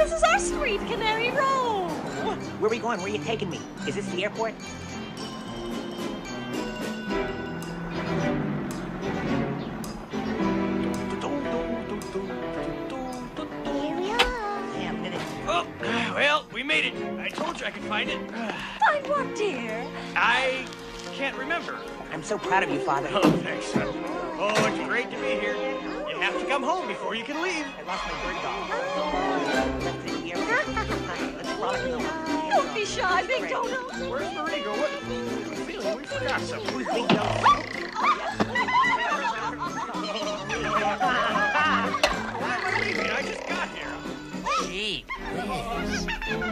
This is our street, Canary Row. Where are we going? Where are you taking me? Is this the airport? Here we are. Damn, did it? Oh, well, we made it. I told you I could find it. Find what, dear? I can't remember. I'm so proud of you, Father. Oh, thanks, son. Oh, it's great to be here. You have to come home before you can leave. I lost my bird dog. Left it here. Let's frolic in the woods. Don't be shy, Big Dodo. Where's Marigo? What? I'm feeling we forgot something. Who's Big Dodo? Why am I leaving? I just got here. Gee, whiz.